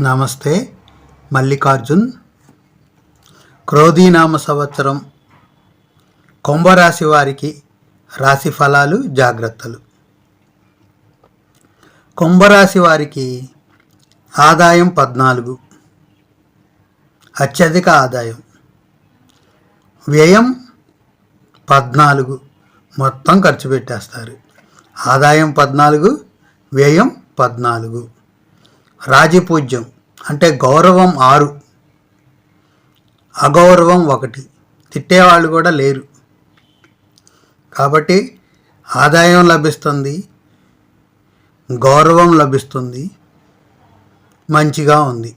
నమస్తే. మల్లికార్జున్. క్రోధీనామ సంవత్సరం కుంభరాశి వారికి రాశి ఫలాలు, జాగ్రత్తలు. కుంభరాశి వారికి ఆదాయం 14, అత్యధిక ఆదాయం. వ్యయం 14, మొత్తం ఖర్చు పెట్టేస్తారు. ఆదాయం 14, వ్యయం 14. రాజపూజ్యం అంటే గౌరవం 6, అగౌరవం 1. తిట్టేవాళ్ళు కూడా లేరు. కాబట్టి ఆదాయం లభిస్తుంది, గౌరవం లభిస్తుంది, మంచిగా ఉంది.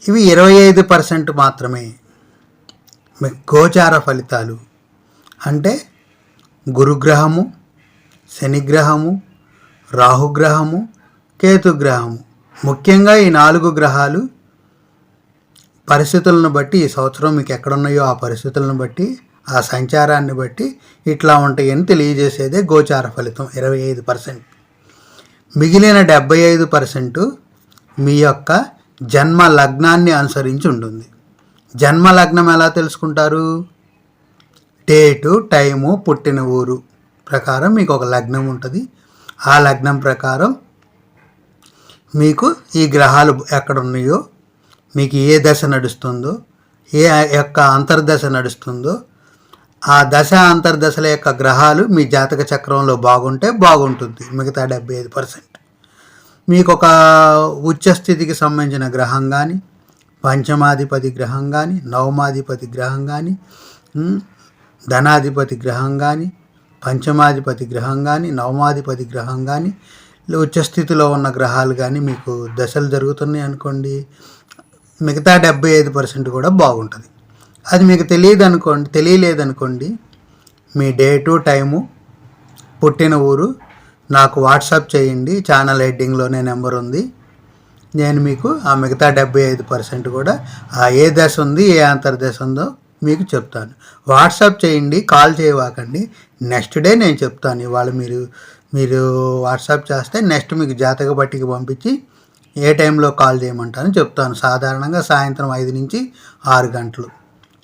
ఇవి 25% మాత్రమే. గోచార ఫలితాలు అంటే గురుగ్రహము, శనిగ్రహము, రాహుగ్రహము, కేతుగ్రహము. ముఖ్యంగా ఈ 4 గ్రహాలు పరిస్థితులను బట్టి, ఈ సంవత్సరం మీకు ఎక్కడున్నాయో ఆ పరిస్థితులను బట్టి, ఆ సంచారాన్ని బట్టి ఇట్లా ఉంటాయని తెలియజేసేదే గోచార ఫలితం. 25%. మిగిలిన 75% మీ యొక్క జన్మ లగ్నాన్ని అనుసరించి ఉంటుంది. జన్మ లగ్నం ఎలా తెలుసుకుంటారు? డేటు, టైము, పుట్టిన ఊరు ప్రకారం మీకు ఒక లగ్నం ఉంటుంది. ఆ లగ్నం ప్రకారం మీకు ఈ గ్రహాలు ఎక్కడున్నాయో, మీకు ఏ దశ నడుస్తుందో, ఏ యొక్క అంతర్దశ నడుస్తుందో, ఆ దశ అంతర్దశల యొక్క గ్రహాలు మీ జాతక చక్రంలో బాగుంటే బాగుంటుంది. మిగతా 75% మీకు ఒక ఉచ్చస్థితికి సంబంధించిన గ్రహం కానీ, పంచమాధిపతి గ్రహం కానీ, నవమాధిపతి గ్రహం కానీ, ధనాధిపతి గ్రహం కానీ, పంచమాధిపతి గ్రహం కానీ, నవమాధిపతి గ్రహం కానీ, ఉచ్చస్థితిలో ఉన్న గ్రహాలు కానీ మీకు దశలు జరుగుతున్నాయి అనుకోండి, మిగతా 75% కూడా బాగుంటుంది. అది మీకు తెలియలేదనుకోండి, మీ డేటు, టైము, పుట్టిన ఊరు నాకు వాట్సాప్ చేయండి. ఛానల్ హెడ్డింగ్లోనే నెంబర్ ఉంది. నేను మీకు ఆ మిగతా 75% కూడా ఆ ఏ దశ ఉంది, ఏ అంతర్దశ ఉందో మీకు చెప్తాను. వాట్సాప్ చేయండి, కాల్ చేయవాకండి. నెక్స్ట్ డే నేను చెప్తాను. ఇవాళ మీరు వాట్సాప్ చేస్తే నెక్స్ట్ మీకు జాతక పట్టిక పంపించి ఏ టైంలో కాల్ చేయమంటారని చెప్తాను. సాధారణంగా సాయంత్రం 5 నుంచి 6 గంటలు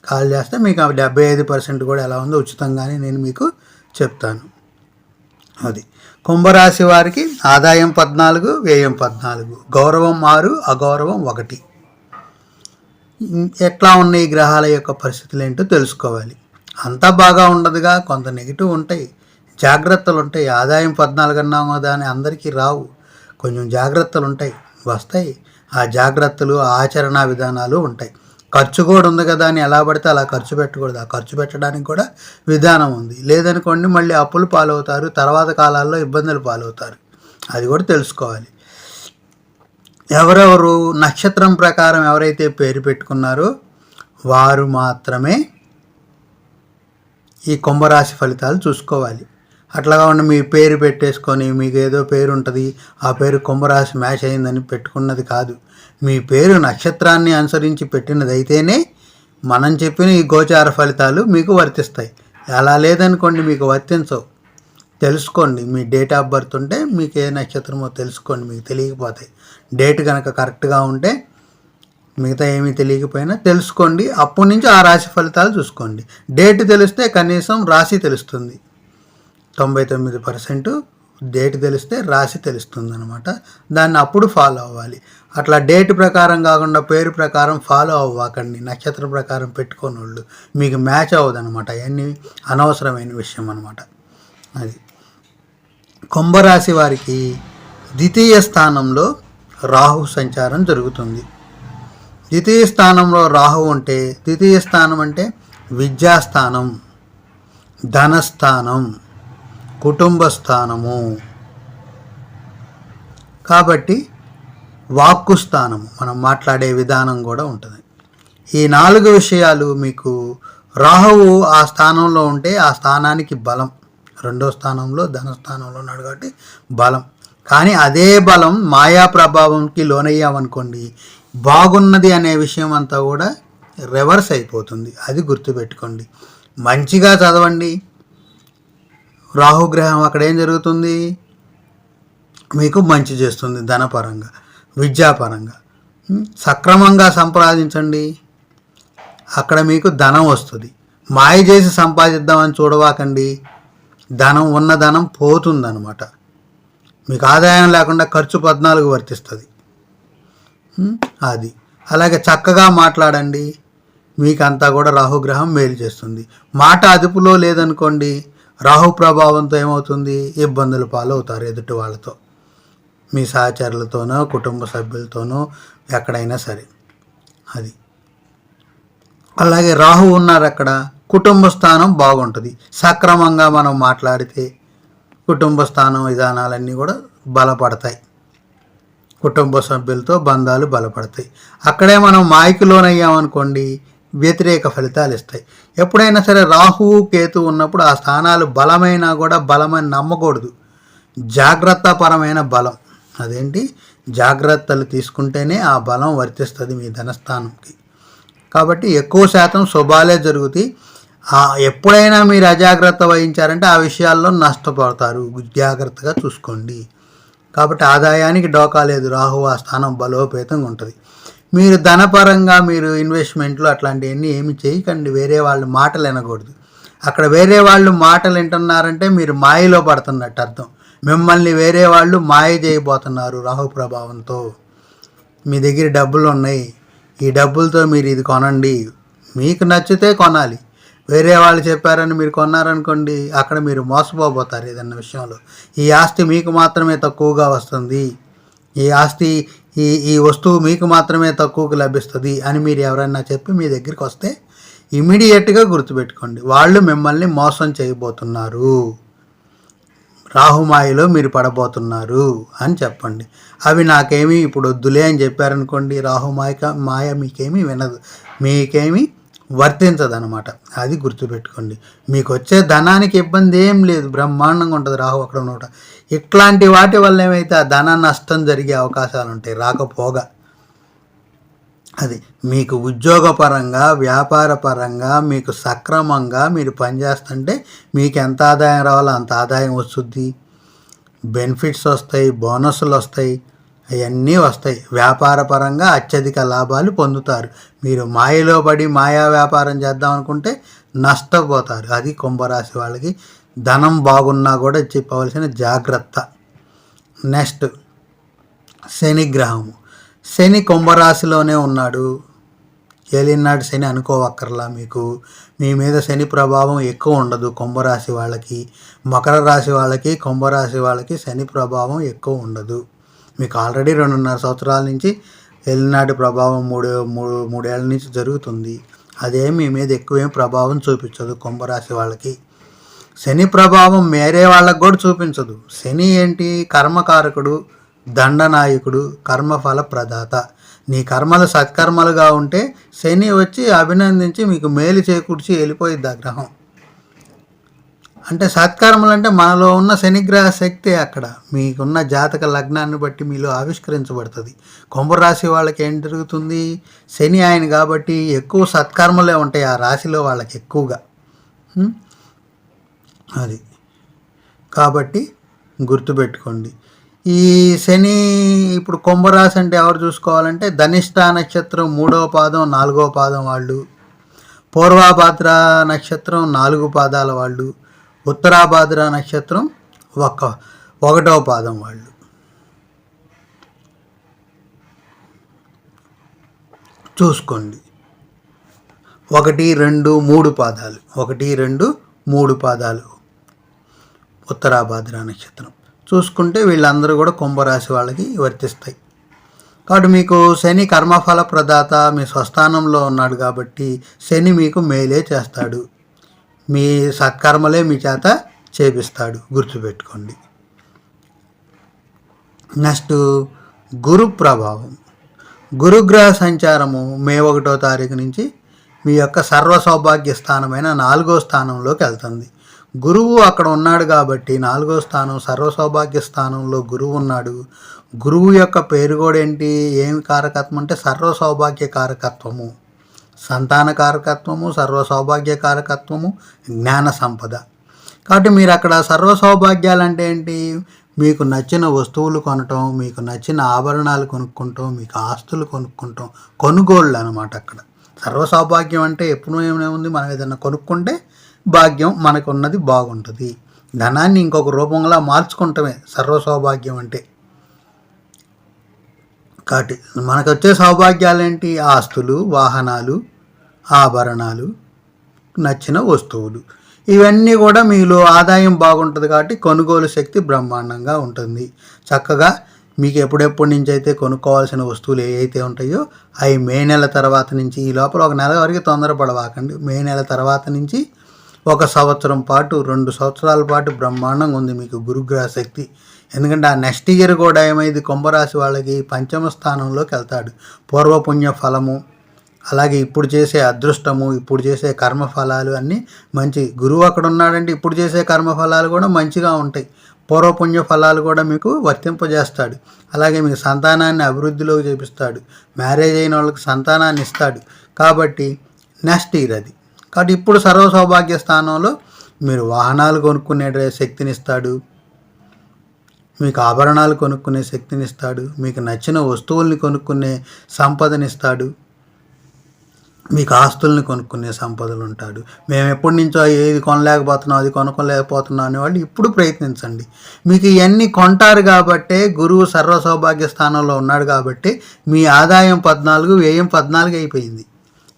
కాల్ చేస్తే మీకు ఆ 75% కూడా ఎలా ఉందో ఉచితంగానే నేను మీకు చెప్తాను. అది కుంభరాశి వారికి ఆదాయం 14, వ్యయం 14, గౌరవం 6, అగౌరవం 1. ఎట్లా ఉన్నాయి గ్రహాల యొక్క పరిస్థితులు ఏంటో తెలుసుకోవాలి. అంతా బాగా ఉండదుగా, కొంత నెగిటివ్ ఉంటాయి, జాగ్రత్తలు ఉంటాయి. ఆదాయం 14 అన్నాం కదా అని అందరికీ రావు. కొంచెం జాగ్రత్తలు ఉంటాయి, వస్తాయి. ఆ జాగ్రత్తలు, ఆచరణ విధానాలు ఉంటాయి. ఖర్చు కూడా ఉంది కదా అని ఎలా పడితే అలా ఖర్చు పెట్టకూడదు. ఆ ఖర్చు పెట్టడానికి కూడా విధానం ఉంది. లేదనుకోండి మళ్ళీ అప్పులు పాలవుతారు, తర్వాత కాలాల్లో ఇబ్బందులు పాలవుతారు. అది కూడా తెలుసుకోవాలి. ఎవరెవరు నక్షత్రం ప్రకారం ఎవరైతే పేరు పెట్టుకున్నారో వారు మాత్రమే ఈ కుంభరాశి ఫలితాలు చూసుకోవాలి. అట్లాగా ఉండి మీ పేరు పెట్టేసుకొని మీకు ఏదో పేరు ఉంటుంది, ఆ పేరు కుంభరాశి మ్యాచ్ అయిందని పెట్టుకున్నది కాదు. మీ పేరు నక్షత్రాన్ని అనుసరించి పెట్టినదైతేనే మనం చెప్పిన ఈ గోచార ఫలితాలు మీకు వర్తిస్తాయి. అలా లేదనుకోండి మీకు వర్తించవు. తెలుసుకోండి. మీ డేట్ ఆఫ్ బర్త్ ఉంటే మీకు ఏ నక్షత్రమో తెలుసుకోండి. మీకు తెలియకపోతాయి. డేట్ కనుక కరెక్ట్గా ఉంటే మిగతా ఏమీ తెలియకపోయినా తెలుసుకోండి. అప్పటి నుంచి ఆ రాశి ఫలితాలు చూసుకోండి. డేట్ తెలిస్తే కనీసం రాశి తెలుస్తుంది. 99% డేట్ తెలిస్తే రాశి తెలుస్తుంది అనమాట. దాన్ని అప్పుడు ఫాలో అవ్వాలి. అట్లా డేట్ ప్రకారం కాకుండా పేరు ప్రకారం ఫాలో అవ్వకండి. నక్షత్ర ప్రకారం పెట్టుకోని వాళ్ళు మీకు మ్యాచ్ అవ్వదు అనమాట. అవన్నీ అనవసరమైన విషయం అనమాట. అది కుంభరాశి వారికి ద్వితీయ స్థానంలో రాహు సంచారం జరుగుతుంది. ద్వితీయ స్థానంలో రాహు ఉంటే, ద్వితీయ స్థానం అంటే విద్యాస్థానం, ధనస్థానం, కుటుంబ స్థానము, కాబట్టి వాక్కు స్థానము, మనం మాట్లాడే విధానం కూడా ఉంటుంది. ఈ 4 విషయాలు మీకు రాహువు ఆ స్థానంలో ఉంటే ఆ స్థానానికి బలం. 2వ స్థానంలో ధనస్థానంలో ఉన్నాడు కాబట్టి బలం. కానీ అదే బలం మాయా ప్రభావంకి లోనయ్యామనుకోండి, బాగున్నది అనే విషయం అంతా కూడా రివర్స్ అయిపోతుంది. అది గుర్తుపెట్టుకోండి. మంచిగా చదవండి. రాహుగ్రహం అక్కడ ఏం జరుగుతుంది? మీకు మంచి చేస్తుంది. ధనపరంగా, విద్యాపరంగా సక్రమంగా సంపాదించండి, అక్కడ మీకు ధనం వస్తుంది. మాయ చేసి సంపాదిద్దామని చూడవాకండి, ఉన్న ధనం పోతుందన్నమాట. మీకు ఆదాయం లేకుండా ఖర్చు 14 వర్తిస్తుంది. అది అలాగే చక్కగా మాట్లాడండి, మీకంతా కూడా రాహుగ్రహం మేలు చేస్తుంది. మాట అదుపులో లేదనుకోండి, రాహు ప్రభావంతో ఏమవుతుంది, ఇబ్బందుల పాలవుతారు ఎదుటి వాళ్ళతో, మీ సహచరులతోనో కుటుంబ సభ్యులతోనో ఎక్కడైనా సరే. అది అలాగే రాహు ఉన్నారు అక్కడ, కుటుంబ స్థానం బాగుంటుంది. సక్రమంగా మనం మాట్లాడితే కుటుంబ స్థానం విధానాలన్నీ కూడా బలపడతాయి, కుటుంబ సభ్యులతో బంధాలు బలపడతాయి. అక్కడే మనం మాయకు లోనయ్యామనుకోండి, వ్యతిరేక ఫలితాలు ఇస్తాయి. ఎప్పుడైనా సరే రాహువు కేతు ఉన్నప్పుడు ఆ స్థానాలు బలమైనా కూడా బలమని నమ్మకూడదు, జాగ్రత్తపరమైన బలం. అదేంటి, జాగ్రత్తలు తీసుకుంటేనే ఆ బలం వర్తిస్తుంది మీ ధనస్థానంకి. కాబట్టి ఎక్కువ శాతం శుభాలే జరుగుతాయి. ఎప్పుడైనా మీరు అజాగ్రత్త వహించారంటే ఆ విషయాల్లో నష్టపోతారు, జాగ్రత్తగా చూసుకోండి. కాబట్టి ఆదాయానికి డోకా లేదు, రాహు ఆ స్థానం బలోపేతంగా ఉంటుంది. మీరు ధనపరంగా మీరు ఇన్వెస్ట్మెంట్లు అట్లాంటివన్నీ ఏమి చేయకండి, వేరే వాళ్ళ మాటలు వినకూడదు. అక్కడ వేరే వాళ్ళు మాటలు వింటున్నారంటే మీరు మాయలో పడుతున్నట్టు అర్థం. మిమ్మల్ని వేరే వాళ్ళు మాయ చేయబోతున్నారు రాహు ప్రభావంతో. మీ దగ్గర డబ్బులు ఉన్నాయి, ఈ డబ్బులతో మీరు ఇది కొనండి, మీకు నచ్చితే కొనాలి. వేరే వాళ్ళు చెప్పారని మీరు కొన్నారనుకోండి, అక్కడ మీరు మోసపోబోతారు ఏదన్న విషయంలో. ఈ ఆస్తి మీకు మాత్రమే తక్కువగా వస్తుంది, ఈ ఆస్తి ఈ వస్తువు మీకు మాత్రమే తక్కువకు లభిస్తుంది అని మీరు ఎవరైనా చెప్పి మీ దగ్గరికి వస్తే ఇమీడియట్గా గుర్తుపెట్టుకోండి, వాళ్ళు మిమ్మల్ని మోసం చేయబోతున్నారు, రాహుమాయలో మీరు పడబోతున్నారు అని చెప్పండి. అవి నాకేమీ ఇప్పుడు వద్దులే అని చెప్పారనుకోండి, మాయ మీకేమీ వినదు, మీకేమీ వర్తించదు అనమాట. అది గుర్తుపెట్టుకోండి. మీకు వచ్చే ధనానికి ఇబ్బంది ఏం లేదు, బ్రహ్మాండంగా ఉంటుంది రాహు అక్కడ ఉన్నట. ఇట్లాంటి వాటి వల్ల ఏమైతే ఆ ధన నష్టం జరిగే అవకాశాలు ఉంటాయి రాకపోగా. అది మీకు ఉద్యోగపరంగా, వ్యాపారపరంగా మీకు సక్రమంగా మీరు పనిచేస్తుంటే మీకు ఎంత ఆదాయం రావాలో అంత ఆదాయం వస్తుంది, బెనిఫిట్స్ వస్తాయి, బోనస్లు వస్తాయి, అవన్నీ వస్తాయి. వ్యాపారపరంగా అత్యధిక లాభాలు పొందుతారు. మీరు మాయలో పడి మాయా వ్యాపారం చేద్దాం అనుకుంటే నష్టపోతారు. అది కుంభరాశి వాళ్ళకి ధనం బాగున్నా కూడా చెప్పవలసిన జాగ్రత్త. నెక్స్ట్ శనిగ్రహము. శని కుంభరాశిలోనే ఉన్నాడు, ఏలినాడు శని అనుకోవక్కర్లా. మీకు మీ మీద శని ప్రభావం ఎక్కువ ఉండదు కుంభరాశి వాళ్ళకి. మకర రాశి వాళ్ళకి, కుంభరాశి వాళ్ళకి శని ప్రభావం ఎక్కువ ఉండదు. మీకు ఆల్రెడీ 2.5 సంవత్సరాల నుంచి ఏలినాటి ప్రభావం మూడేళ్ల నుంచి జరుగుతుంది. అదేం మీ మీద ఎక్కువేం ప్రభావం చూపించదు కుంభరాశి వాళ్ళకి. శని ప్రభావం వేరే వాళ్ళకు కూడా చూపించదు. శని ఏంటి, కర్మకారకుడు, దండనాయకుడు, కర్మఫల ప్రదాత. నీ కర్మలు సత్కర్మలుగా ఉంటే శని వచ్చి అభినందించి మీకు మేలు చేకూర్చి వెళ్ళిపోయిద్ది ఆ గ్రహం. అంటే సత్కర్మలు అంటే మనలో ఉన్న శనిగ్రహ శక్తి అక్కడ మీకున్న జాతక లగ్నాన్ని బట్టి మీలో ఆవిష్కరించబడుతుంది. కుంభరాశి వాళ్ళకి ఏం జరుగుతుంది, శని ఆయన కాబట్టి ఎక్కువ సత్కర్మలే ఉంటాయి ఆ రాశిలో వాళ్ళకి ఎక్కువగా. అది కాబట్టి గుర్తుపెట్టుకోండి. ఈ శని ఇప్పుడు కుంభరాశి అంటే ఎవరు చూసుకోవాలంటే ధనిష్ట నక్షత్రం 3వ పాదం 4వ పాదం వాళ్ళు, పూర్వాభాద్ర నక్షత్రం 4 పాదాల వాళ్ళు, ఉత్తరాభాద్ర నక్షత్రం 1వ పాదం వాళ్ళు. చూసుకోండి 1, 2, 3 పాదాలు, 1, 2, 3 పాదాలు ఉత్తరాభాద్ర నక్షత్రం చూసుకుంటే వీళ్ళందరూ కూడా కుంభరాశి వాళ్ళకి వర్తిస్తాయి. కాబట్టి మీకు శని కర్మఫల ప్రదాత, మీ స్వస్థానంలో ఉన్నాడు కాబట్టి శని మీకు మేలే చేస్తాడు, మీ సత్కర్మలే మీ చేత చేపిస్తాడు, గుర్తుపెట్టుకోండి. నెక్స్ట్ గురు ప్రభావం. గురుగ్రహ సంచారము మే 1వ తారీఖు నుంచి మీ యొక్క సర్వ సౌభాగ్య స్థానమైన 4వ స్థానంలోకి వెళ్తుంది. గురువు అక్కడ ఉన్నాడు కాబట్టి 4వ స్థానం సర్వ సౌభాగ్య స్థానంలో గురువు ఉన్నాడు. గురువు యొక్క పేరు కూడా ఏంటి, ఏమి కారకత్వం అంటే సర్వ సౌభాగ్య కారకత్వము, సంతాన కారకత్వము, సర్వ సౌభాగ్య కారకత్వము, జ్ఞాన సంపద. కాబట్టి మీరు అక్కడ సర్వ సౌభాగ్యాలు అంటే ఏంటి, మీకు నచ్చిన వస్తువులు కొనటం, మీకు నచ్చిన ఆభరణాలు కొనుక్కుంటాం, మీకు ఆస్తులు కొనుక్కుంటాం, కొనుగోళ్ళు అనమాట అక్కడ. సర్వసౌభాగ్యం అంటే ఎప్పుడు ఏముంది, మనం ఏదైనా కొనుక్కుంటే భాగ్యం మనకున్నది బాగుంటుంది. ధనాన్ని ఇంకొక రూపంలో మార్చుకుంటమే సర్వసౌభాగ్యం అంటే. కాబట్టి మనకు వచ్చే సౌభాగ్యాలు ఏంటి? ఆస్తులు, వాహనాలు, ఆభరణాలు, నచ్చిన వస్తువులు. ఇవన్నీ కూడా మీలో ఆదాయం బాగుంటుంది కాబట్టి కొనుగోలు శక్తి బ్రహ్మాండంగా ఉంటుంది. చక్కగా మీకు ఎప్పుడెప్పటి నుంచి అయితే కొనుక్కోవాల్సిన వస్తువులు ఏవైతే ఉంటాయో అవి మే నెల తర్వాత నుంచి, ఈ లోపల ఒక నెల వరకు తొందరపడవాకండి. మే నెల తర్వాత నుంచి 1 సంవత్సరం పాటు, 2 సంవత్సరాల పాటు బ్రహ్మాండంగా ఉంది మీకు గురుగ్రహ శక్తి. ఎందుకంటే ఆ నెక్స్ట్ ఇయర్ కూడా ఏమైంది, కుంభరాశి వాళ్ళకి పంచమ స్థానంలోకి వెళ్తాడు. పూర్వపుణ్య ఫలము, అలాగే ఇప్పుడు చేసే అదృష్టము, ఇప్పుడు చేసే కర్మఫలాలు అన్నీ మంచి. గురువు అక్కడ ఉన్నాడంటే ఇప్పుడు చేసే కర్మఫలాలు కూడా మంచిగా ఉంటాయి. పూర్వపుణ్య ఫలాలు కూడా మీకు వర్తింపజేస్తాడు. అలాగే మీకు సంతానాన్ని అభివృద్ధిలోకి చేపిస్తాడు. మ్యారేజ్ అయిన వాళ్ళకి సంతానాన్ని ఇస్తాడు. కాబట్టి నెక్స్ట్ ఇయర్ అది. కాబట్టి ఇప్పుడు సర్వ సౌభాగ్య స్థానంలో మీరు వాహనాలు కొనుక్కునే శక్తినిస్తాడు, మీకు ఆభరణాలు కొనుక్కునే శక్తినిస్తాడు, మీకు నచ్చిన వస్తువుల్ని కొనుక్కునే సంపదనిస్తాడు, మీకు ఆస్తుల్ని కొనుక్కునే సంపదలు ఉంటాడు. మేము ఎప్పటి నుంచో ఏది కొనలేకపోతున్నాం, అది కొనుక్కోలేకపోతున్నాం అనేవాళ్ళు ఇప్పుడు ప్రయత్నించండి. మీకు ఇవన్నీ కొంటారు కాబట్టే, గురువు సర్వ సౌభాగ్య స్థానంలో ఉన్నాడు కాబట్టి మీ ఆదాయం 14, వ్యయం 14 అయిపోయింది.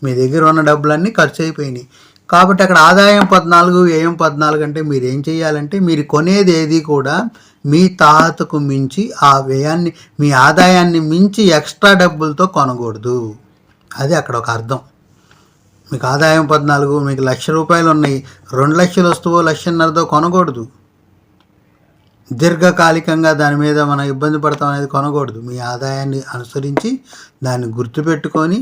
మీ దగ్గర ఉన్న డబ్బులన్నీ ఖర్చు అయిపోయినాయి. కాబట్టి అక్కడ ఆదాయం 14, వ్యయం 14 అంటే మీరు ఏం చేయాలంటే, మీరు కొనేది ఏది కూడా మీ తాహతకు మించి, ఆ వ్యయాన్ని మీ ఆదాయాన్ని మించి ఎక్స్ట్రా డబ్బులతో కొనకూడదు. అది అక్కడ ఒక అర్థం. మీకు ఆదాయం 14, మీకు ₹1,00,000 ఉన్నాయి, 2 లక్షల వస్తువు 1,50,000తో కొనకూడదు. దీర్ఘకాలికంగా దాని మీద మనం ఇబ్బంది పడతాం అనేది కొనకూడదు. మీ ఆదాయాన్ని అనుసరించి దాన్ని గుర్తుపెట్టుకొని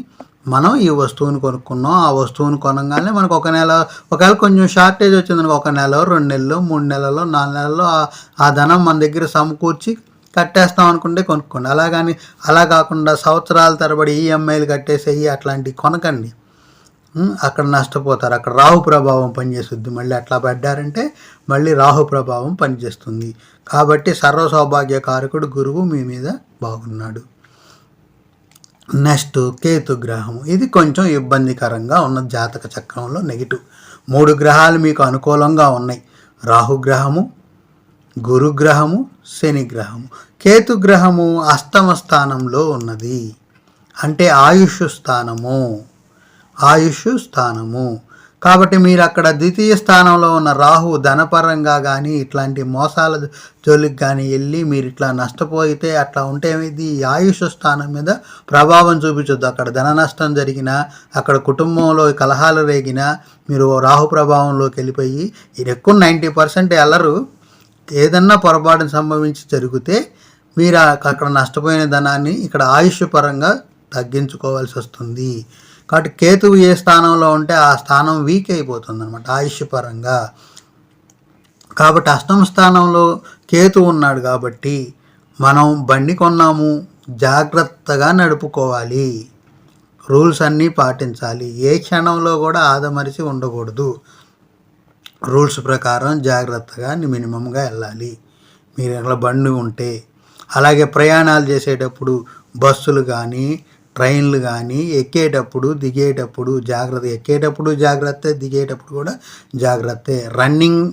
మనం ఈ వస్తువుని కొనుక్కున్నాం, ఆ వస్తువుని కొనగానే మనకు ఒక నెల, ఒకవేళ కొంచెం షార్టేజ్ వచ్చిందనుకో, 1 నెల, 2 నెలలు, 3 నెలల్లో, 4 నెలల్లో ఆ ధనం మన దగ్గర సమకూర్చి కట్టేస్తాం అనుకుంటే కొనుక్కోండి. అలా కాకుండా సంవత్సరాల తరబడి ఈఎంఐలు కట్టేసేయి అట్లాంటివి కొనకండి. అక్కడ నష్టపోతారు. అక్కడ రాహు ప్రభావం పనిచేస్తుంది. మళ్ళీ అట్లా పడ్డారంటే మళ్ళీ రాహు ప్రభావం పనిచేస్తుంది. కాబట్టి సర్వ సౌభాగ్య కారకుడు గురువు మీ మీద బాగున్నాడు. నెక్స్ట్ కేతు గ్రహం. ఇది కొంచెం ఇబ్బందికరంగా ఉన్న జాతక చక్రంలో నెగిటివ్. 3 గ్రహాలు మీకు అనుకూలంగా ఉన్నాయి. రాహుగ్రహము, గురుగ్రహము, శని గ్రహము. కేతు గ్రహము అష్టమ స్థానంలో ఉన్నది, అంటే ఆయుష్ స్థానము. కాబట్టి మీరు అక్కడ ద్వితీయ స్థానంలో ఉన్న రాహు ధనపరంగా కానీ ఇట్లాంటి మోసాల జోలికి కానీ వెళ్ళి మీరు ఇట్లా నష్టపోయితే, అట్లా ఉంటే ఏమైంది, ఈ ఆయుష్ స్థానం మీద ప్రభావం చూపించొద్దు. అక్కడ ధన నష్టం జరిగినా, అక్కడ కుటుంబంలో కలహాలు రేగినా మీరు రాహు ప్రభావంలోకి వెళ్ళిపోయి, ఇది ఎక్కువ 90% వెళ్ళరు. ఏదన్నా పొరపాటును సంభవించి జరిగితే మీరు అక్కడ నష్టపోయిన ధనాన్ని ఇక్కడ ఆయుష్ పరంగా తగ్గించుకోవాల్సి వస్తుంది. కాబట్టి కేతువు ఏ స్థానంలో ఉంటే ఆ స్థానం వీక్ అయిపోతుంది అనమాట ఆయుష్ పరంగా. కాబట్టి అష్టమ స్థానంలో కేతు ఉన్నాడు కాబట్టి మనం బండి కొన్నాము, జాగ్రత్తగా నడుపుకోవాలి, రూల్స్ అన్నీ పాటించాలి. ఏ క్షణంలో కూడా ఆదమరిచి ఉండకూడదు. రూల్స్ ప్రకారం జాగ్రత్తగా మినిమంగా వెళ్ళాలి మీరు అట్లా బండి ఉంటే. అలాగే ప్రయాణాలు చేసేటప్పుడు బస్సులు కానీ, ట్రైన్లు కానీ ఎక్కేటప్పుడు, దిగేటప్పుడు జాగ్రత్త. ఎక్కేటప్పుడు జాగ్రత్త, దిగేటప్పుడు కూడా జాగ్రత్తే. రన్నింగ్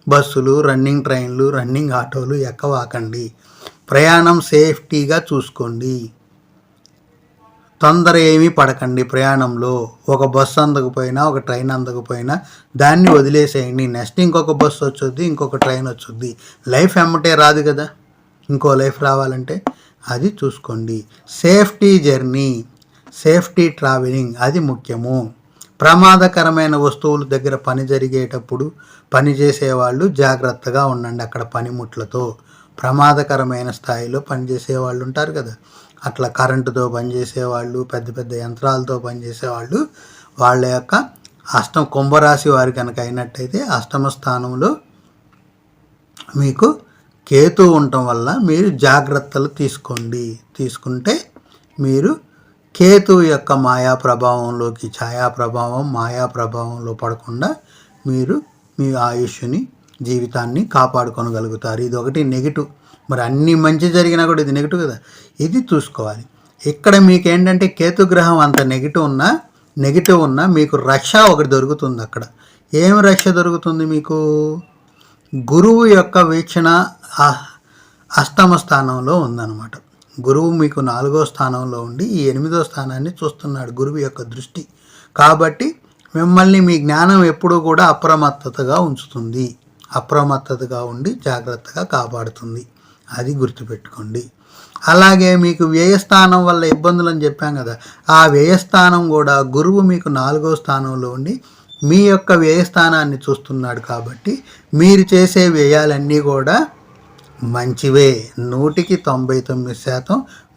బస్సులు, రన్నింగ్ ట్రైన్లు, రన్నింగ్ ఆటోలు ఎక్కవాకండి. ప్రయాణం సేఫ్టీగా చూసుకోండి. తొందర ఏమీ పడకండి ప్రయాణంలో. ఒక బస్సు అందకపోయినా, ఒక ట్రైన్ అందకపోయినా దాన్ని వదిలేసేయండి. నెక్స్ట్ ఇంకొక బస్సు వచ్చుద్ది, ఇంకొక ట్రైన్ వచ్చుద్ది. లైఫ్ ఎమ్మటే రాదు కదా, ఇంకో లైఫ్ రావాలంటే అది చూసుకోండి. సేఫ్టీ జర్నీ, సేఫ్టీ ట్రావెలింగ్ అది ముఖ్యము. ప్రమాదకరమైన వస్తువుల దగ్గర పని జరిగేటప్పుడు పని చేసేవాళ్ళు జాగ్రత్తగా ఉండండి. అక్కడ పనిముట్లతో ప్రమాదకరమైన స్థాయిలో పనిచేసే వాళ్ళు ఉంటారు కదా, అట్లా కరెంటుతో పనిచేసేవాళ్ళు, పెద్ద పెద్ద యంత్రాలతో పనిచేసేవాళ్ళు, వాళ్ళ యొక్క కుంభరాశి వారి కనుక అయినట్టయితే అష్టమ స్థానంలో మీకు కేతు ఉండటం వల్ల మీరు జాగ్రత్తలు తీసుకుంటే మీరు కేతు యొక్క మాయా ప్రభావంలోకి, ఛాయా ప్రభావం, మాయా ప్రభావంలో పడకుండా మీరు మీ ఆయుష్ని, జీవితాన్ని కాపాడుకోగలుగుతారు. ఇది ఒకటి నెగిటివ్. మరి అన్ని మంచి జరిగినా కూడా ఇది నెగిటివ్ కదా, ఇది చూసుకోవాలి. ఇక్కడ మీకు ఏంటంటే కేతుగ్రహం అంత నెగిటివ్ ఉన్నా మీకు రక్ష ఒకటి దొరుకుతుంది. అక్కడ ఏమి రక్ష దొరుకుతుంది మీకు? గురువు యొక్క వీక్షణ అష్టమ స్థానంలో ఉందన్నమాట. గురువు మీకు 4వ స్థానంలో ఉండి ఈ 8వ స్థానాన్ని చూస్తున్నాడు, గురువు యొక్క దృష్టి. కాబట్టి మిమ్మల్ని మీ జ్ఞానం ఎప్పుడూ కూడా అప్రమత్తతగా ఉంచుతుంది, అప్రమత్తతగా ఉండి జాగ్రత్తగా కాపాడుతుంది. అది గుర్తుపెట్టుకోండి. అలాగే మీకు వ్యయస్థానం వల్ల ఇబ్బందులు అని చెప్పాం కదా, ఆ వ్యయస్థానం కూడా గురువు మీకు 4వ స్థానంలో ఉండి మీ యొక్క వ్యయస్థానాన్ని చూస్తున్నాడు. కాబట్టి మీరు చేసే వ్యయాలన్నీ కూడా మంచివే, 99%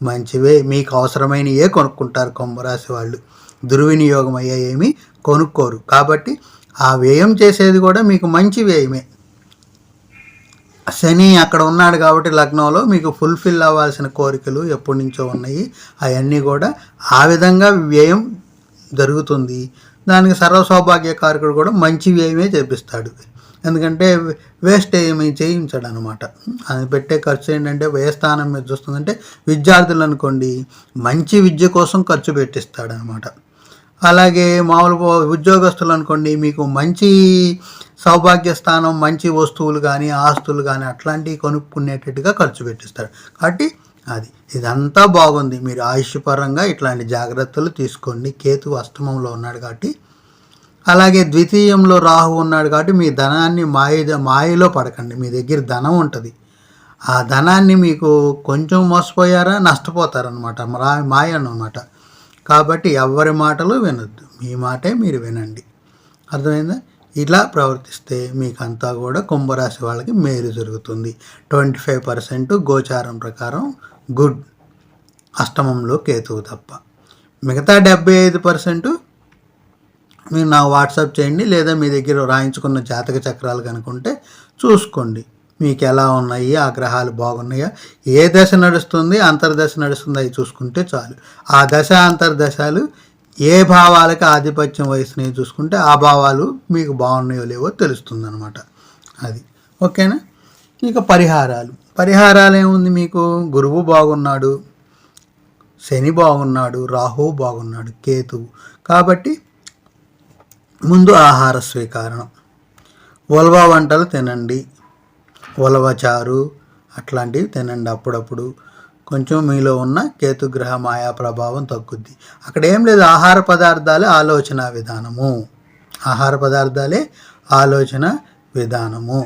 మంచివే. మీకు అవసరమైనవే కొనుక్కుంటారు కుంభరాశి వాళ్ళు, దుర్వినియోగం అయ్యే ఏమీ కొనుక్కోరు. కాబట్టి ఆ వ్యయం చేసేది కూడా మీకు మంచి వ్యయమే. శని అక్కడ ఉన్నాడు కాబట్టి లగ్నంలో మీకు ఫుల్ఫిల్ అవ్వాల్సిన కోరికలు ఎప్పటి నుంచో ఉన్నాయి, అవన్నీ కూడా ఆ విధంగా వ్యయం జరుగుతుంది. దానికి సర్వ సౌభాగ్యకారకుడు కూడా మంచి వ్యయమే చేపిస్తాడు. ఎందుకంటే వేస్ట్ ఏమీ చేయించాడు అనమాట. అది పెట్టే ఖర్చు ఏంటంటే వ్యయస్థానం మీద చూస్తుందంటే విద్యార్థులు అనుకోండి, మంచి విద్య కోసం ఖర్చు పెట్టిస్తాడు అనమాట. అలాగే మామూలు ఉద్యోగస్తులు అనుకోండి, మీకు మంచి సౌభాగ్య స్థానం, మంచి వస్తువులు కానీ ఆస్తులు కానీ అట్లాంటివి కొనుక్కునేటట్టుగా ఖర్చు పెట్టిస్తాడు. కాబట్టి ఇదంతా బాగుంది. మీరు ఆయుష్పరంగా ఇట్లాంటి జాగ్రత్తలు తీసుకోండి. కేతు అష్టమంలో ఉన్నాడు కాబట్టి. అలాగే ద్వితీయంలో రాహు ఉన్నాడు కాబట్టి మీ ధనాన్ని మాయలో పడకండి. మీ దగ్గర ధనం ఉంటుంది, ఆ ధనాన్ని మీకు కొంచెం మోసపోయారా నష్టపోతారనమాట, మాయ అన్నమాట. కాబట్టి ఎవరి మాటలు వినొద్దు, మీ మాటే మీరు వినండి. అర్థమైందా? ఇలా ప్రవర్తిస్తే మీకంతా కూడా కుంభరాశి వాళ్ళకి మేలు జరుగుతుంది. 25% గోచారం ప్రకారం గుడ్, అష్టమంలో కేతువు తప్ప. మిగతా 75% మీరు నాకు వాట్సాప్ చేయండి, లేదా మీ దగ్గర రాయించుకున్న జాతక చక్రాలు కనుకుంటే చూసుకోండి మీకు ఎలా ఉన్నాయి, ఆ గ్రహాలు బాగున్నాయా, ఏ దశ నడుస్తుంది, అంతర్దశ నడుస్తుంది, అవి చూసుకుంటే చాలు. ఆ దశ అంతర్దశలు ఏ భావాలకి ఆధిపత్యం వహిస్తున్నాయో చూసుకుంటే ఆ భావాలు మీకు బాగున్నాయో లేవో తెలుస్తుంది అనమాట. అది ఓకేనా? ఇక పరిహారాలు ఏముంది మీకు? గురువు బాగున్నాడు, శని బాగున్నాడు, రాహువు బాగున్నాడు, కేతువు. కాబట్టి ముందు ఆహార స్వీకరణం, ఉలవ వంటలు తినండి, ఉలవచారు అట్లాంటివి తినండి అప్పుడప్పుడు. కొంచెం మీలో ఉన్న కేతుగ్రహ మాయా ప్రభావం తగ్గుద్ది. అక్కడ ఏం లేదు, ఆహార పదార్థాలే ఆలోచన విధానము, ఆహార పదార్థాలే ఆలోచన విధానము.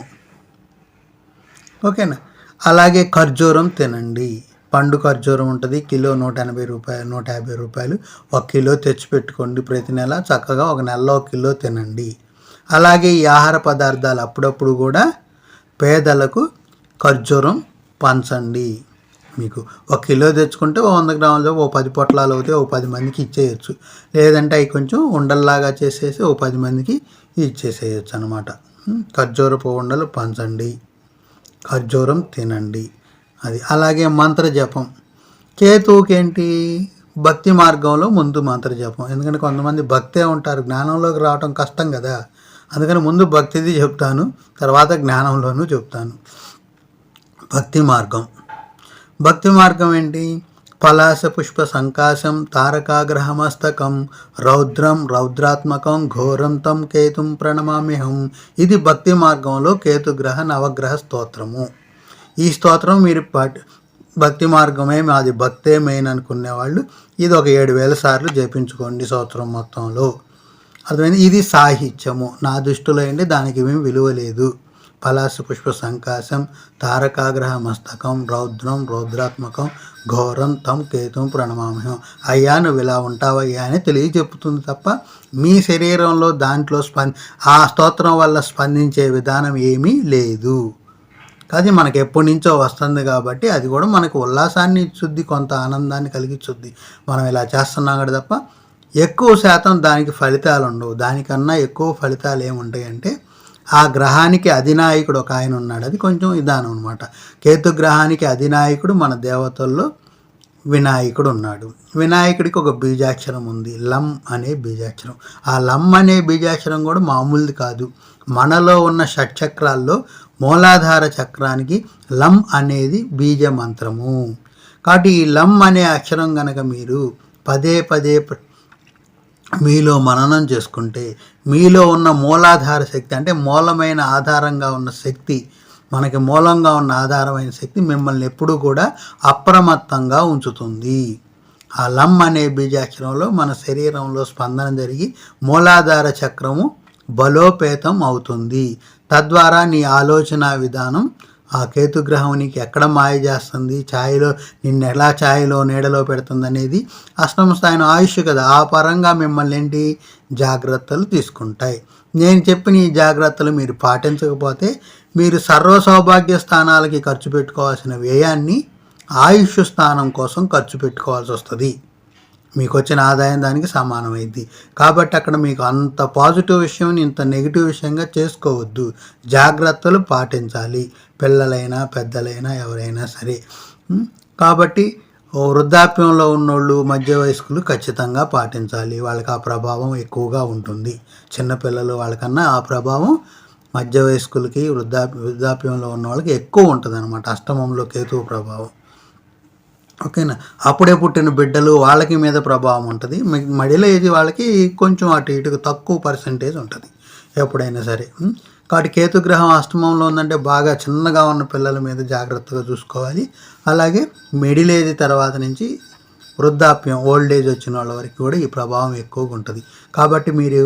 ఓకేనా? అలాగే ఖర్జూరం తినండి, పండు ఖర్జూరం ఉంటుంది, కిలో 180 రూపాయలు 150 రూపాయలు. 1 కిలో తెచ్చిపెట్టుకోండి ప్రతి నెల, చక్కగా ఒక నెలలో 1 కిలో తినండి. అలాగే ఈ ఆహార పదార్థాలు అప్పుడప్పుడు కూడా పేదలకు ఖర్జూరం పంచండి. మీకు 1 కిలో తెచ్చుకుంటే 100 గ్రాములు, 10 పొట్లాలు అవుతాయి, 10 మందికి ఇచ్చేయచ్చు. లేదంటే అవి కొంచెం ఉండల్లాగా చేసేసి 10 మందికి ఇచ్చేసేయచ్చు అనమాట. ఖర్జూరపు ఉండలు పంచండి, ఖర్జూరం తినండి. అలాగే మంత్ర జపం, కేతువుకి ఏంటి? భక్తి మార్గంలో ముందు మంత్ర జపం. ఎందుకంటే కొంతమంది భక్తే ఉంటారు, జ్ఞానంలోకి రావటం కష్టం కదా, అందుకని ముందు భక్తిది చెప్తాను, తర్వాత జ్ఞానంలోనూ చెప్తాను. భక్తి మార్గం ఏంటి? పలాస పుష్ప సంకాశం తారకాగ్రహమస్తకం రౌద్రం రౌద్రాత్మకం ఘోరం తం కేతుం ప్రణమామ్యహం. ఇది భక్తి మార్గంలో కేతుగ్రహ నవగ్రహ స్తోత్రము. ఈ స్తోత్రం మీరు భక్తి మార్గమే మాది భక్తే మెయిన్ అనుకునే వాళ్ళు ఇది ఒక 7000 సార్లు జపించుకోండి సంవత్సరం మొత్తంలో. అర్థమైంది? ఇది సాహిత్యము నా దృష్టిలో ఏంటి, దానికి ఏమీ విలువ లేదు. పలాస పుష్ప సంకాశం తారకాగ్రహ మస్తకం రౌద్రం రౌద్రాత్మకం ఘోరం తం కేతుం ప్రణమామ్యహం. అయ్యా నువ్వు ఇలా ఉంటావయ్యా అని తెలియజెప్పుతుంది తప్ప మీ శరీరంలో దాంట్లో ఆ స్తోత్రం వల్ల స్పందించే విధానం ఏమీ లేదు. అది మనకు ఎప్పటి నుంచో వస్తుంది కాబట్టి అది కూడా మనకు ఉల్లాసాన్ని ఇచ్చుద్ది, కొంత ఆనందాన్ని కలిగించుద్ది. మనం ఇలా చేస్తున్నాం కదా తప్ప ఎక్కువ శాతం దానికి ఫలితాలు ఉండవు. దానికన్నా ఎక్కువ ఫలితాలు ఏముంటాయంటే ఆ గ్రహానికి అధినాయకుడు ఒక ఆయన ఉన్నాడు, అది కొంచెం విధానం అనమాట. కేతుగ్రహానికి అధినాయకుడు మన దేవతల్లో వినాయకుడు ఉన్నాడు. వినాయకుడికి ఒక బీజాక్షరం ఉంది, లం అనే బీజాక్షరం. ఆ లం అనే బీజాక్షరం కూడా మామూలుది కాదు, మనలో ఉన్న షట్చక్రాల్లో మూలాధార చక్రానికి లం అనేది బీజ మంత్రము. కాబట్టి ఈ లం అనే అక్షరం కనుక మీరు పదే పదే మీలో మననం చేసుకుంటే మీలో ఉన్న మూలాధార శక్తి, అంటే మూలమైన ఆధారంగా ఉన్న శక్తి, మనకి మూలంగా ఉన్న ఆధారమైన శక్తి మిమ్మల్ని ఎప్పుడూ కూడా అప్రమత్తంగా ఉంచుతుంది. ఆ లం అనే బీజాక్షరంలో మన శరీరంలో స్పందన జరిగి మూలాధార చక్రము బలోపేతం అవుతుంది. తద్వారా నీ ఆలోచన విధానం ఆ కేతుగ్రహం నీకు ఎక్కడ మాయ చేస్తుంది, ఛాయలో నిన్ను ఎలా ఛాయలో నీడలో పెడుతుంది అనేది అష్టమ స్థాయిన ఆయుష్ కదా. ఆ పరంగా మిమ్మల్ని ఏంటి జాగ్రత్తలు తీసుకుంటాయి. నేను చెప్పిన ఈ జాగ్రత్తలు మీరు పాటించకపోతే మీరు సర్వ సౌభాగ్య స్థానాలకి ఖర్చు పెట్టుకోవాల్సిన వ్యయాన్ని ఆయుష్ స్థానం కోసం ఖర్చు పెట్టుకోవాల్సి వస్తుంది. మీకు వచ్చిన ఆదాయం దానికి సమానమైంది. కాబట్టి అక్కడ మీకు అంత పాజిటివ్ విషయం ఇంత నెగిటివ్ విషయంగా చేసుకోవద్దు. జాగ్రత్తలు పాటించాలి, పిల్లలైనా పెద్దలైనా ఎవరైనా సరే. కాబట్టి వృద్ధాప్యంలో ఉన్నోళ్ళు, మధ్య వయస్కులు ఖచ్చితంగా పాటించాలి. వాళ్ళకి ఆ ప్రభావం ఎక్కువగా ఉంటుంది. చిన్నపిల్లలు వాళ్ళకన్నా ఆ ప్రభావం మధ్య వయస్కులకి, వృద్ధాప్యంలో ఉన్న వాళ్ళకి ఎక్కువ ఉంటుంది అన్నమాట, అష్టమంలో కేతువు ప్రభావం. ఓకేనా. అప్పుడే పుట్టిన బిడ్డలు వాళ్ళకి మీద ప్రభావం ఉంటుంది. మడిలో ఏది వాళ్ళకి కొంచెం అటు ఇటుకు తక్కువ పర్సెంటేజ్ ఉంటుంది ఎప్పుడైనా సరే. కాబట్టి కేతుగ్రహం అష్టమంలో ఉందంటే బాగా చిన్నగా ఉన్న పిల్లల మీద జాగ్రత్తగా చూసుకోవాలి. అలాగే మిడిల్ ఏజ్ తర్వాత నుంచి వృద్ధాప్యం, ఓల్డ్ ఏజ్ వచ్చిన వాళ్ళ వరకు కూడా ఈ ప్రభావం ఎక్కువగా ఉంటుంది. కాబట్టి మీరు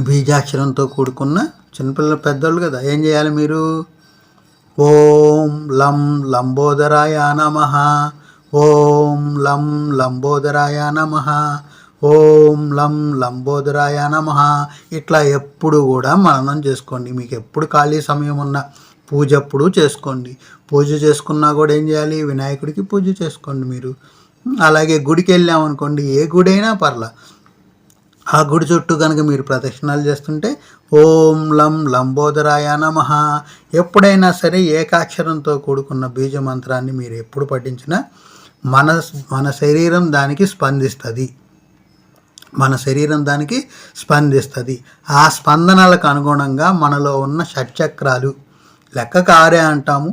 బీజాక్షరంతో కూడుకున్న చిన్నపిల్లలు, పెద్దోళ్ళు కదా, ఏం చేయాలి మీరు? ఓం లం లంబోదరాయ నమః, ఓం లం లంబోదరాయ నమః, ఓం లం లంబోదరాయ నమః. ఇట్లా ఎప్పుడు కూడా మననం చేసుకోండి. మీకు ఎప్పుడు ఖాళీ సమయం ఉన్న పూజ ఎప్పుడు చేసుకోండి. పూజ చేసుకున్నా కూడా ఏం చేయాలి? వినాయకుడికి పూజ చేసుకోండి మీరు. అలాగే గుడికి వెళ్ళామనుకోండి, ఏ గుడి అయినా పర్లా, ఆ గుడి చుట్టూ కనుక మీరు ప్రదక్షిణాలు చేస్తుంటే ఓం లం లంబోదరాయ నమః. ఎప్పుడైనా సరే ఏకాక్షరంతో కూడుకున్న బీజ మంత్రాన్ని మీరు ఎప్పుడు పఠించినా మన శరీరం దానికి స్పందిస్తుంది. మన శరీరం దానికి స్పందిస్తుంది. ఆ స్పందనలకు అనుగుణంగా మనలో ఉన్న షట్చక్రాలు, లెక్కకు 6 అంటాము,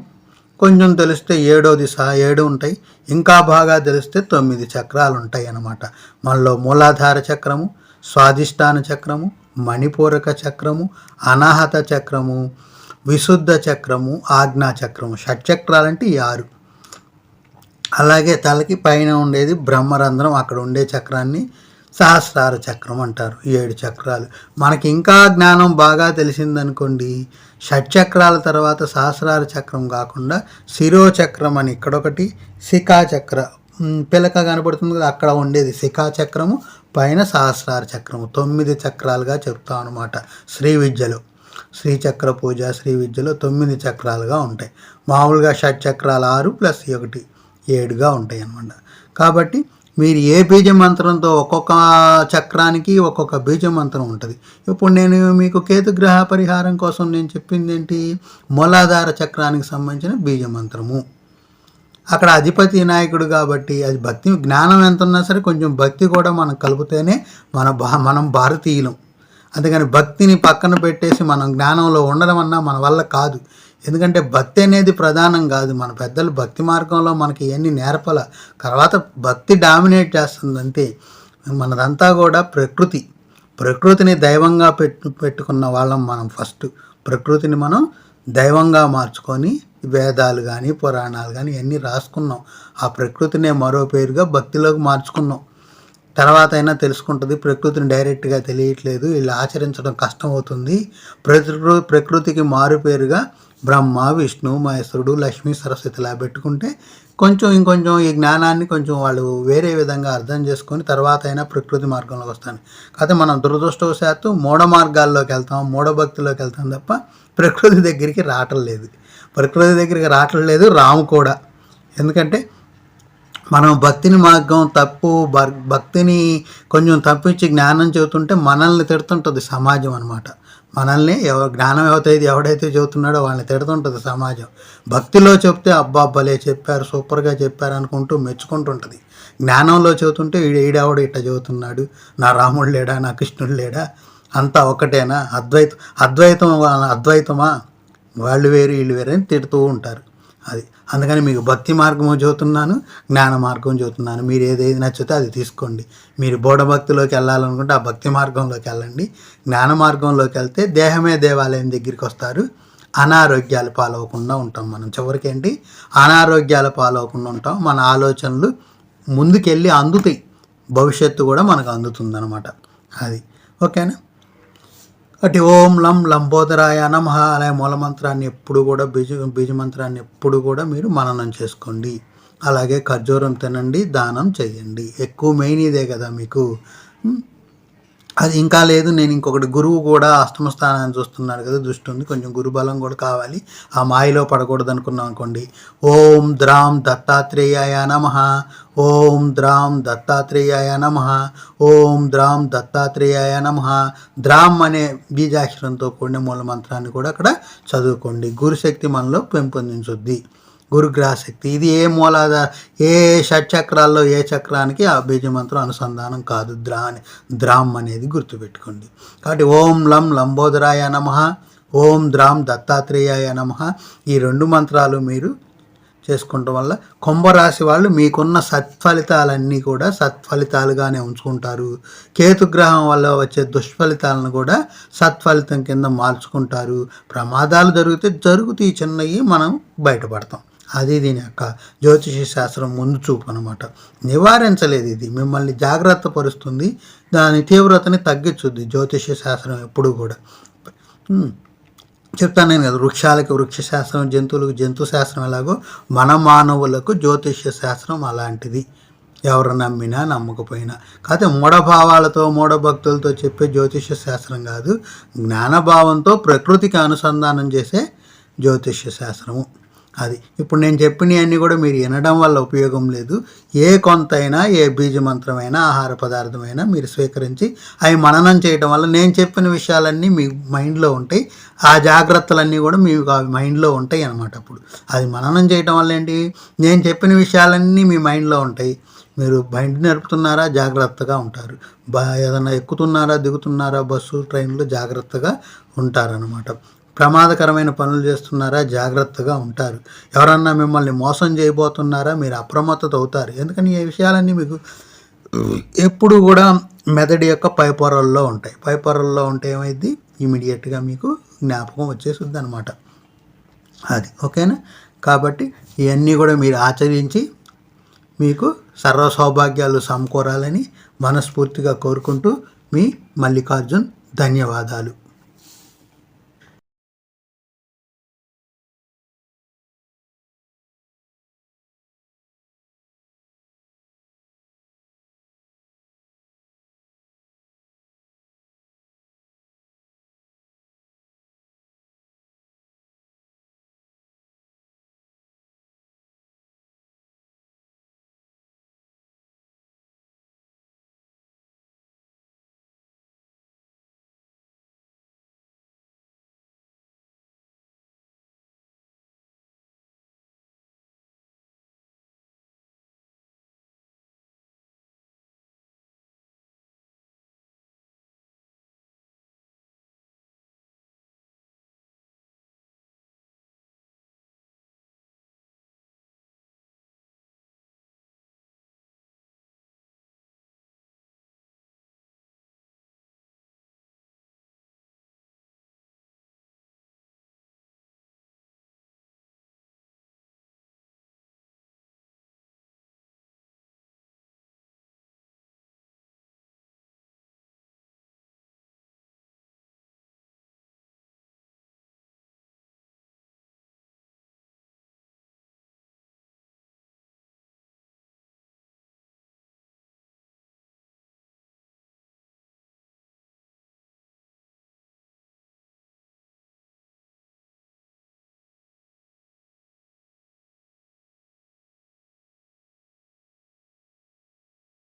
కొంచెం తెలిస్తే 7వ దిశ 7 ఉంటాయి, ఇంకా బాగా తెలిస్తే 9 చక్రాలు ఉంటాయి అన్నమాట. మనలో మూలాధార చక్రము, స్వాధిష్టాన చక్రము, మణిపూరక చక్రము, అనాహత చక్రము, విశుద్ధ చక్రము, ఆజ్ఞా చక్రము. షట్చక్రాలంటే ఈ 6. అలాగే తలకి పైన ఉండేది బ్రహ్మరంధ్రం, అక్కడ ఉండే చక్రాన్ని సహస్రార చక్రం అంటారు. 7 చక్రాలు. మనకి ఇంకా జ్ఞానం బాగా తెలిసిందనుకోండి, షట్చక్రాల తర్వాత సహస్రార చక్రం కాకుండా శిరోచక్రం అని ఇక్కడొకటి, శిఖాచక్ర పిలక కనబడుతుంది కదా, అక్కడ ఉండేది శిఖాచక్రము, పైన సహస్రార చక్రము. 9 చక్రాలుగా చెప్తాం అనమాట. శ్రీ విద్యలో, శ్రీచక్ర పూజ, శ్రీ విద్యలో 9 చక్రాలుగా ఉంటాయి. మామూలుగా షట్చక్రాలు 6 ప్లస్ 1 7గా ఉంటాయి అన్నమాట. కాబట్టి మీరు ఏ బీజ మంత్రంతో, ఒక్కొక్క చక్రానికి ఒక్కొక్క బీజ మంత్రం ఉంటుంది. ఇప్పుడు నేను మీకు కేతుగ్రహ పరిహారం కోసం నేను చెప్పింది ఏంటి? మూలాధార చక్రానికి సంబంధించిన బీజ మంత్రము. అక్కడ అధిపతి నాయకుడు కాబట్టి అది భక్తి, జ్ఞానం ఎంత ఉన్నా సరే కొంచెం భక్తి కూడా మనం కలిపితేనే మనం భారతీయులం. అందుకని భక్తిని పక్కన పెట్టేసి మనం జ్ఞానంలో ఉండడం అన్నా మన వల్ల కాదు. ఎందుకంటే భక్తి అనేది ప్రధానం కాదు. మన పెద్దలు భక్తి మార్గంలో మనకి ఇవన్నీ నేర్పల, తర్వాత భక్తి డామినేట్ చేస్తుంది అంతే. మనదంతా కూడా ప్రకృతిని దైవంగా పెట్టుకున్న వాళ్ళం మనం. ఫస్ట్ ప్రకృతిని మనం దైవంగా మార్చుకొని వేదాలు కానీ పురాణాలు కానీ ఇవన్నీ రాసుకున్నాం. ఆ ప్రకృతినే మరో పేరుగా భక్తిలోకి మార్చుకున్నాం. తర్వాత అయినా తెలుసుకుంటుంది, ప్రకృతిని డైరెక్ట్గా తెలియట్లేదు, ఇలా ఆచరించడం కష్టం అవుతుంది. ప్రకృతికి మారు పేరుగా బ్రహ్మ, విష్ణు, మహేశ్వరుడు, లక్ష్మీ, సరస్వతిలా పెట్టుకుంటే ఇంకొంచెం ఈ జ్ఞానాన్ని కొంచెం వాళ్ళు వేరే విధంగా అర్థం చేసుకొని తర్వాత అయినా ప్రకృతి మార్గంలోకి వస్తాను. కాకపోతే మనం దురదృష్టవశాత్తు మూఢ మార్గాల్లోకి వెళ్తాం, మూఢభక్తిలోకి వెళ్తాం తప్ప ప్రకృతి దగ్గరికి రావట్లేదు. రాము కూడా. ఎందుకంటే మనం భక్తిని మార్గం తప్పు, భక్తిని కొంచెం తప్పించి జ్ఞానం చెబుతుంటే మనల్ని తిడుతుంటుంది సమాజం అనమాట. మనల్ని జ్ఞానం ఎవడైతే చెబుతున్నాడో వాళ్ళని తిడుతుంటుంది సమాజం. భక్తిలో చెప్తే అబ్బాబ్బలే చెప్పారు, సూపర్గా చెప్పారు అనుకుంటూ మెచ్చుకుంటుంటుంది. జ్ఞానంలో చెబుతుంటే ఈడెవడు ఇట్లా చెబుతున్నాడు, నా రాముడు లేడా, నా కృష్ణుడు లేడా అంతా ఒకటేనా, అద్వైతమా, వాళ్ళు వేరు వీళ్ళు వేరు అని తిడుతూ ఉంటారు. అది అందుకని మీకు భక్తి మార్గము చదువుతున్నాను, జ్ఞాన మార్గం చదువుతున్నాను. మీరు ఏది నచ్చితే అది తీసుకోండి. మీరు బోధభక్తిలోకి వెళ్ళాలనుకుంటే ఆ భక్తి మార్గంలోకి వెళ్ళండి. జ్ఞాన మార్గంలోకి వెళ్తే దేహమే దేవాలయం దగ్గరికి వస్తారు. అనారోగ్యాలు పాలవకుండా ఉంటాం. మనం చివరికి ఏంటి, అనారోగ్యాల పాలవకుండా ఉంటాం. మన ఆలోచనలు ముందుకెళ్ళి అందుతాయి, భవిష్యత్తు కూడా మనకు అందుతుందన్నమాట. అది ఓకేనా. అటు ఓం లం లంబోదరాయ నమః అనే మూలమంత్రాన్ని ఎప్పుడు కూడా బీజమంత్రాన్ని ఎప్పుడు కూడా మీరు మననం చేసుకోండి. అలాగే ఖర్జూరం తినండి, దానం చేయండి. ఎక్కువ మెయిన్ ఇదే కదా మీకు. అది ఇంకా లేదు, నేను ఇంకొకటి గురువు కూడా అష్టమ స్థానాన్ని చూస్తున్నాడు కదా, దృష్టి ఉంది, కొంచెం గురుబలం కూడా కావాలి. ఆ మాయలో పడకూడదు అనుకున్నాం అనుకోండి. ఓం ద్రాం దత్తాత్రేయాయ నమః, ఓం ద్రాం దత్తాత్రేయాయ నమః, ఓం ద్రాం దత్తాత్రేయాయ నమః. ద్రాం అనే బీజాక్షరంతో కూడిన మూల మంత్రాన్ని కూడా అక్కడ చదువుకోండి. గురుశక్తి మనలో పెంపొందించుద్ది, గురుగ్రహశక్తి. ఇది ఏ మూలాధార, ఏ షట్చక్రాల్లో ఏ చక్రానికి ఆ బీజమంత్రం అనుసంధానం కాదు. ద్రామ్ అనేది గుర్తుపెట్టుకోండి. కాబట్టి ఓం లం లంబోదరాయ నమః, ఓం ద్రాం దత్తాత్రేయాయ నమః, ఈ 2 మంత్రాలు మీరు చేసుకోవటం వల్ల కుంభరాశి వాళ్ళు మీకున్న సత్ఫలితాలన్నీ కూడా సత్ఫలితాలుగానే ఉంచుకుంటారు. కేతుగ్రహం వల్ల వచ్చే దుష్ఫలితాలను కూడా సత్ఫలితం కింద మార్చుకుంటారు. ప్రమాదాలు జరుగుతాయి చిన్నవి, మనం బయటపడతాం. అది దీని యొక్క జ్యోతిష శాస్త్రం ముందు చూపు అనమాట. నివారించలేదు, ఇది మిమ్మల్ని జాగ్రత్త పరుస్తుంది, దాని తీవ్రతని తగ్గించుద్ది జ్యోతిష శాస్త్రం ఎప్పుడు కూడా. చెప్తాను నేను కదా, వృక్షాలకి వృక్షశాస్త్రం, జంతువులకు జంతు శాస్త్రం ఎలాగో మన మానవులకు జ్యోతిష్య శాస్త్రం అలాంటిది. ఎవరు నమ్మినా నమ్మకపోయినా. కాకపోతే మూఢభావాలతో మూఢభక్తులతో చెప్పే జ్యోతిష్య శాస్త్రం కాదు, జ్ఞానభావంతో ప్రకృతికి అనుసంధానం చేసే జ్యోతిష్య శాస్త్రము అది. ఇప్పుడు నేను చెప్పినవన్నీ కూడా మీరు వినడం వల్ల ఉపయోగం లేదు. ఏ కొంతైనా, ఏ బీజమంత్రమైనా, ఆహార పదార్థమైనా మీరు స్వీకరించి అవి మననం చేయడం వల్ల నేను చెప్పిన విషయాలన్నీ మీ మైండ్లో ఉంటాయి. ఆ జాగ్రత్తలన్నీ కూడా మీకు ఆ మైండ్లో ఉంటాయి అన్నమాట. అప్పుడు అది మననం చేయడం వల్ల ఏంటి, నేను చెప్పిన విషయాలన్నీ మీ మైండ్లో ఉంటాయి. మీరు బండి నడుపుతున్నారా, జాగ్రత్తగా ఉంటారు. ఏదైనా ఎక్కుతున్నారా, దిగుతున్నారా, బస్సు ట్రైన్లో జాగ్రత్తగా ఉంటారనమాట. ప్రమాదకరమైన పనులు చేస్తున్నారా, జాగ్రత్తగా ఉంటారు. ఎవరన్నా మిమ్మల్ని మోసం చేయబోతున్నారా, మీరు అప్రమత్తత అవుతారు. ఎందుకని ఈ విషయాలన్నీ మీకు ఎప్పుడు కూడా మెదడు యొక్క పైపొరల్లో ఉంటాయి. పైపొరల్లో ఉంటే ఏమైంది, ఇమీడియట్గా మీకు జ్ఞాపకం వచ్చేస్తుంది అనమాట. అది ఓకేనా. కాబట్టి ఇవన్నీ కూడా మీరు ఆచరించి మీకు సర్వ సౌభాగ్యాలు సమకూరాలని మనస్ఫూర్తిగా కోరుకుంటూ మీ మల్లికార్జున్. ధన్యవాదాలు.